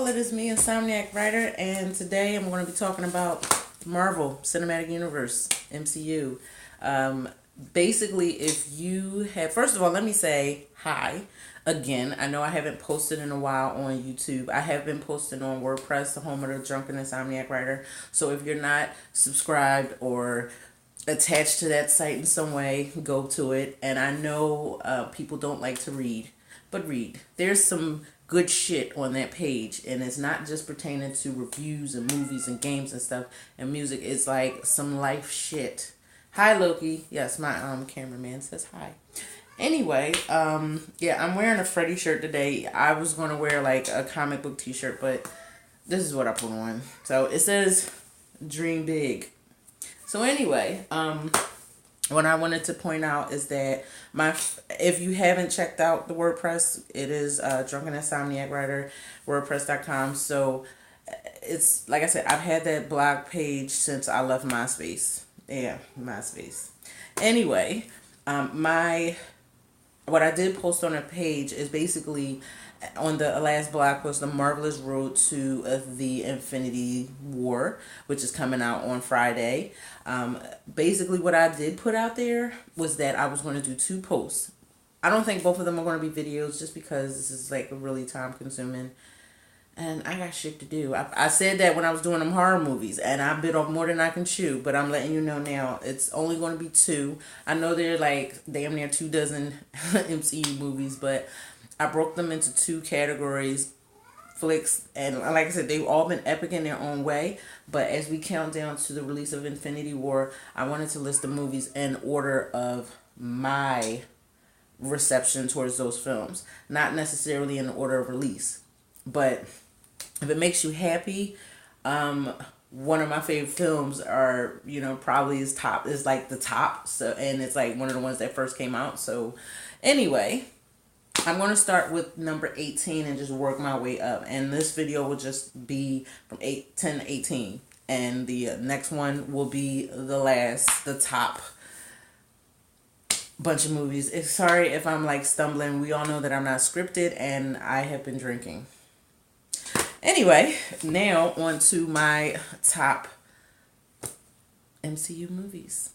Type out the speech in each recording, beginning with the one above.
all, it is me, Insomniac Writer, and today I'm going to be talking about Marvel Cinematic Universe, MCU. Basically, if you have, first of all, let me say hi again. I know I haven't posted in a while on YouTube. I have been posting on WordPress, the home of the Drunken Insomniac Writer. So if you're not subscribed or attached to that site in some way, go to it. And I know people don't like to read, but read. There's some good shit on that page, and it's not just pertaining to reviews and movies and games and stuff and music. It's like some life shit. Hi, Loki. Yes, my cameraman says hi. Anyway, yeah, I'm wearing a Freddy shirt today. I was going to wear like a comic book t-shirt, but this is what I put on. So it says dream big. So anyway, what I wanted to point out is that if you haven't checked out the WordPress, it is Drunken Insomniac Writer, WordPress.com. So it's, like I said, I've had that blog page since I left MySpace. Yeah, MySpace. Anyway, what I did post on a page is basically on the last blog post, The Marvelous Road to the Infinity War, which is coming out on Friday. Basically what I did put out there was that I was going to do 2 posts. I don't think both of them are going to be videos just because this is like really time consuming. And I got shit to do. I said that when I was doing them horror movies, and I bit off more than I can chew. But I'm letting you know now, it's only going to be 2. I know they're like damn near 2 dozen MCU movies, but I broke them into 2 categories, flicks, and like I said, they've all been epic in their own way. But as we count down to the release of Infinity War, I wanted to list the movies in order of my reception towards those films, not necessarily in order of release. But if it makes you happy, one of my favorite films are, probably is like the top. So, and it's like one of the ones that first came out. So anyway, I'm going to start with number 18 and just work my way up. And this video will just be from 10 to 18. And the next one will be the top bunch of movies. Sorry if I'm like stumbling. We all know that I'm not scripted and I have been drinking. Anyway, now on to my top MCU movies.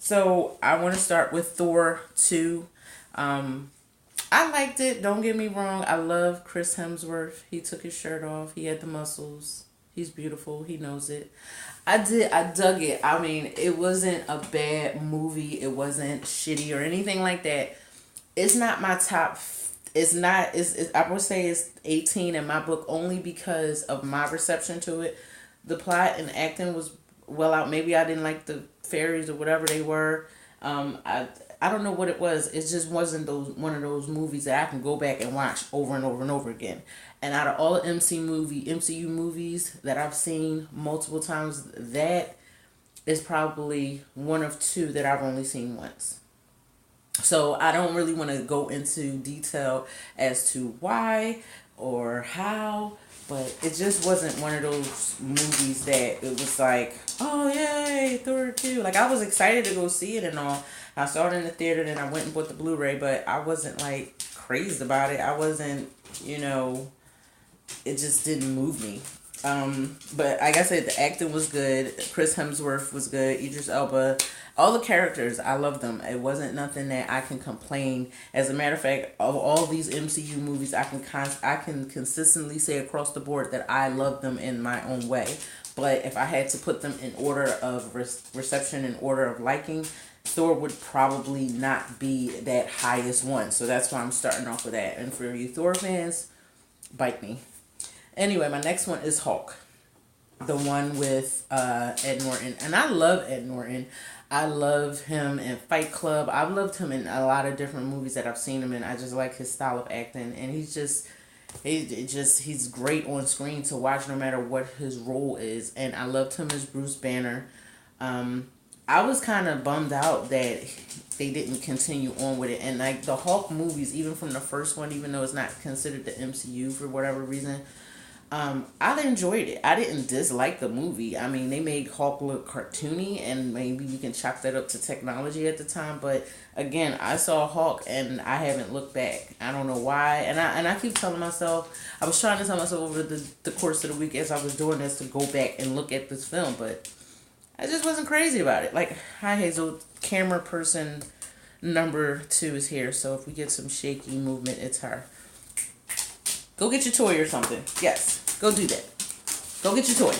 So I want to start with Thor 2. I liked it. Don't get me wrong. I love Chris Hemsworth. He took his shirt off. He had the muscles. He's beautiful. He knows it. I dug it. I mean, it wasn't a bad movie. It wasn't shitty or anything like that. It's not my top. It's not. I would say it's 18 in my book only because of my reception to it. The plot and acting was well out. Maybe I didn't like the fairies or whatever they were. I don't know what it was. It just wasn't one of those movies that I can go back and watch over and over and over again. And out of all the MCU movies that I've seen multiple times, that is probably one of 2 that I've only seen once. So I don't really want to go into detail as to why or how, but it just wasn't one of those movies that it was like, oh yay, Thor 2. Like, I was excited to go see it and all. I saw it in the theater, then I went and bought the Blu-ray, but I wasn't like crazed about it. I wasn't, it just didn't move me. But like I said, the acting was good. Chris Hemsworth was good. Idris Elba. All the characters, I love them. It wasn't nothing that I can complain. As a matter of fact, of all these MCU movies, I can consistently say across the board that I love them in my own way. But if I had to put them in order of reception, in order of liking, Thor would probably not be that highest one. So that's why I'm starting off with that. And for you Thor fans, bite me. Anyway, my next one is Hulk. The one with Ed Norton. And I love Ed Norton. I love him in Fight Club. I've loved him in a lot of different movies that I've seen him in. I just like his style of acting, and he's great on screen to watch no matter what his role is. And I loved him as Bruce Banner. Um, I was kind of bummed out that they didn't continue on with it. And like the Hulk movies, even from the first one, even though it's not considered the MCU for whatever reason, I enjoyed it. I didn't dislike the movie. I mean, they made Hulk look cartoony, and maybe you can chalk that up to technology at the time. But again, I saw Hulk, and I haven't looked back. I don't know why, and I keep telling myself. I was trying to tell myself over the course of the week as I was doing this to go back and look at this film, but I just wasn't crazy about it. Like, hi Hazel, camera person number 2 is here. So if we get some shaky movement, it's her. Go get your toy or something. Yes, go do that. Go get your toy.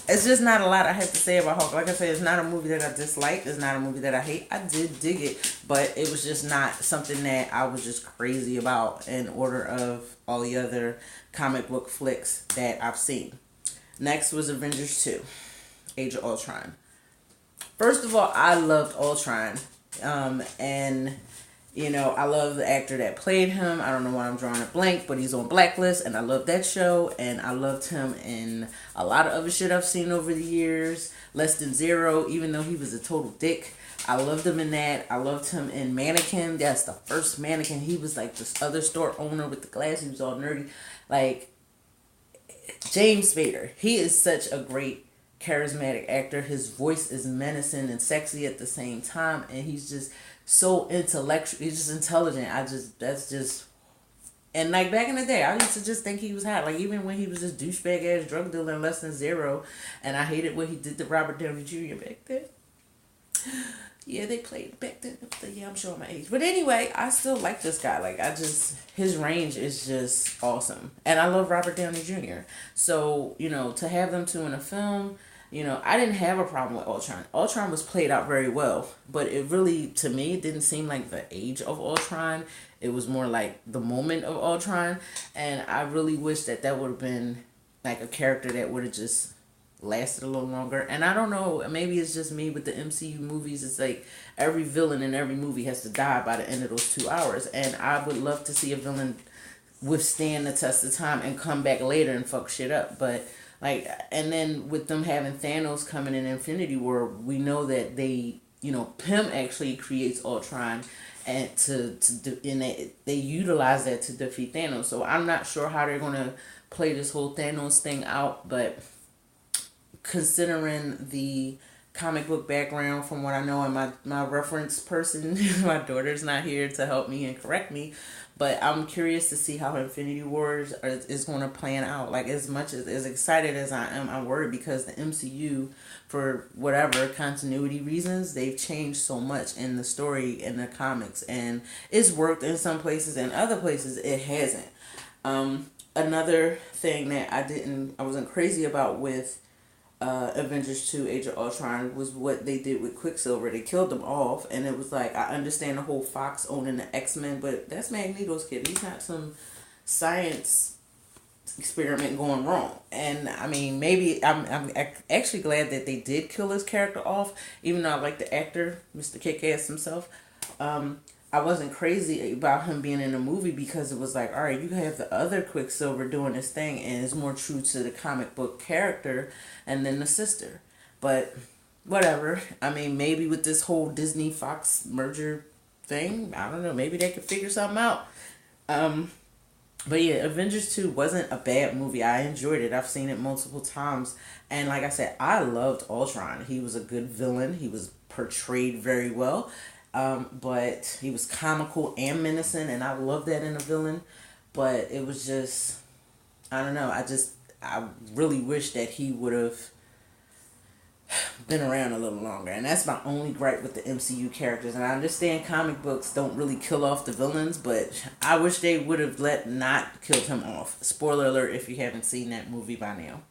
It's just not a lot I have to say about Hulk. Like I said, it's not a movie that I disliked. It's not a movie that I hate. I did dig it, but it was just not something that I was just crazy about in order of all the other comic book flicks that I've seen. Next was Avengers 2, Age of Ultron. First of all, I loved Ultron. And I love the actor that played him. I don't know why I'm drawing a blank, but he's on Blacklist, and I love that show. And I loved him in a lot of other shit I've seen over the years. Less Than Zero, even though he was a total dick. I loved him in that. I loved him in Mannequin. That's the first Mannequin. He was like this other store owner with the glass. He was all nerdy. Like, James Spader. He is such a great charismatic actor. His voice is menacing and sexy at the same time, and he's just so intellectual. He's just intelligent. That's just, and like back in the day, I used to just think he was hot. Like even when he was this douchebag ass drug dealer in Less Than Zero, and I hated what he did to Robert Downey Jr. back then. Yeah, they played back then. Yeah, I'm showing my age. But anyway, I still like this guy. Like, his range is just awesome. And I love Robert Downey Jr. So, to have them two in a film, I didn't have a problem with Ultron. Ultron was played out very well. But it really, to me, it didn't seem like the age of Ultron. It was more like the moment of Ultron. And I really wish that would have been like a character that would have just lasted a little longer. And I don't know, maybe it's just me with the MCU movies. It's like every villain in every movie has to die by the end of those 2 hours, and I would love to see a villain withstand the test of time and come back later and fuck shit up. But like, and then with them having Thanos coming in Infinity War, we know that they, Pym actually creates Ultron, and they utilize that to defeat Thanos. So I'm not sure how they're gonna play this whole Thanos thing out, but considering the comic book background from what I know, and my reference person, my daughter's not here to help me and correct me, but I'm curious to see how Infinity Wars is going to plan out. Like, as much as excited as I am, I'm worried because the MCU, for whatever continuity reasons, they've changed so much in the story in the comics, and it's worked in some places, and other places it hasn't. Another thing that I wasn't crazy about with Avengers 2 Age of Ultron was what they did with Quicksilver. They killed them off, and it was like, I understand the whole Fox owning the X-Men, but that's Magneto's kid. He's not some science experiment going wrong. And I mean, maybe I'm actually glad that they did kill his character off, even though I like the actor, Mr. Kick-Ass himself. I wasn't crazy about him being in a movie because it was like, all right, you have the other Quicksilver doing this thing, and it's more true to the comic book character, and then the sister. But whatever. I mean, maybe with this whole Disney Fox merger thing, I don't know, maybe they could figure something out. But yeah, Avengers 2 wasn't a bad movie. I enjoyed it. I've seen it multiple times. And like I said, I loved Ultron. He was a good villain. He was portrayed very well. But he was comical and menacing, and I love that in a villain. But it was just, I don't know. I really wish that he would have been around a little longer. And that's my only gripe with the MCU characters. And I understand comic books don't really kill off the villains, but I wish they would have not killed him off. Spoiler alert if you haven't seen that movie by now.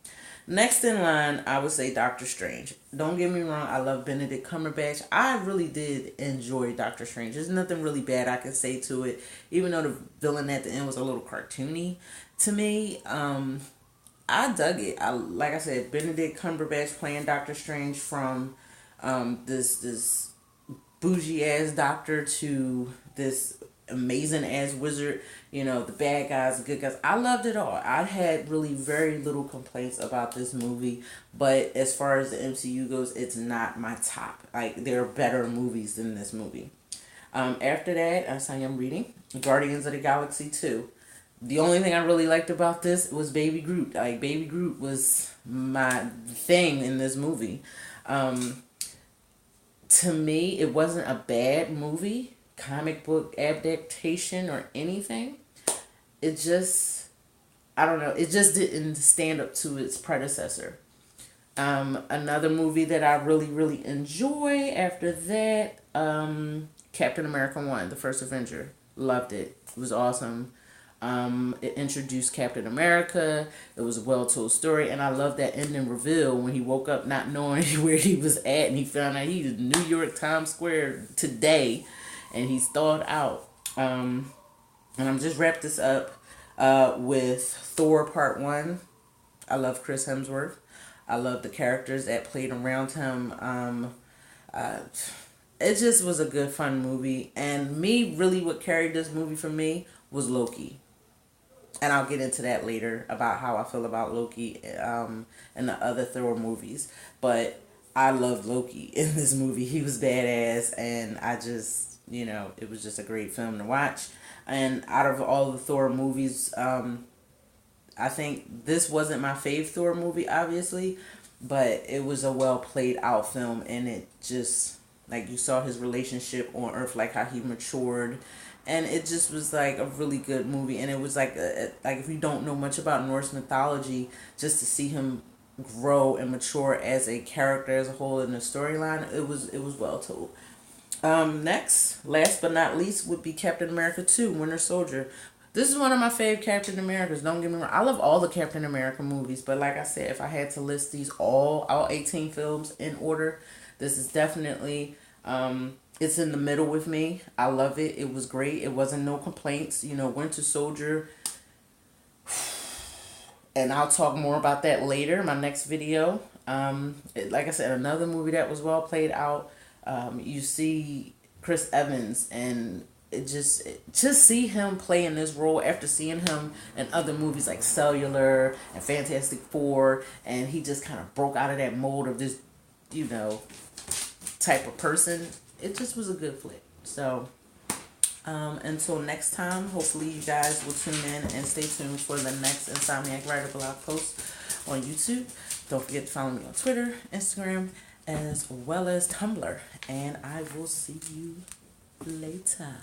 Next in line, I would say Doctor Strange. Don't get me wrong, I love Benedict Cumberbatch. I really did enjoy Doctor Strange. There's nothing really bad I can say to it. Even though the villain at the end was a little cartoony to me, I dug it. Like I said, Benedict Cumberbatch playing Doctor Strange from this bougie ass doctor to this amazing ass wizard, you know, the bad guys, the good guys. I loved it all. I had really very little complaints about this movie, but as far as the MCU goes, it's not my top. Like, there are better movies than this movie. After that, I'm reading Guardians of the Galaxy 2. The only thing I really liked about this was Baby Groot. Like, Baby Groot was my thing in this movie. Um, to me, it wasn't a bad movie, comic book adaptation or anything. It just, I don't know, it just didn't stand up to its predecessor. Another movie that I really, really enjoy after that, Captain America 1, the first Avenger. Loved it. It was awesome. It introduced Captain America. It was a well told story, and I love that ending reveal when he woke up not knowing where he was at, and he found out he was in New York Times Square today, and he's thawed out. And I'm just wrap this up with Thor Part 1. I love Chris Hemsworth. I love the characters that played around him. Uh, it just was a good, fun movie. And me, really, what carried this movie for me was Loki. And I'll get into that later about how I feel about Loki and the other Thor movies. But I loved Loki in this movie. He was badass, and I just, you know, it was just a great film to watch. And out of all the Thor movies, I think this wasn't my fave Thor movie, obviously, but it was a well played out film, and it just, like, you saw his relationship on Earth, like how he matured, and it just was like a really good movie. And it was like like, if you don't know much about Norse mythology, just to see him grow and mature as a character as a whole in the storyline, it was well told. Next, last but not least, would be Captain America 2, Winter Soldier. This is one of my favorite Captain Americas. Don't get me wrong. I love all the Captain America movies, but like I said, if I had to list these all 18 films in order, this is definitely it's in the middle with me. I love it. It was great. It wasn't no complaints. You know, Winter Soldier, and I'll talk more about that later in my next video. Like I said, another movie that was well played out. You see Chris Evans, and just see him play in this role after seeing him in other movies like Cellular and Fantastic Four, and he just kind of broke out of that mold of this, you know, type of person. It just was a good flick. So until next time, hopefully you guys will tune in and stay tuned for the next Insomniac Writer blog post on YouTube. Don't forget to follow me on Twitter, Instagram, as well as Tumblr. And I will see you later.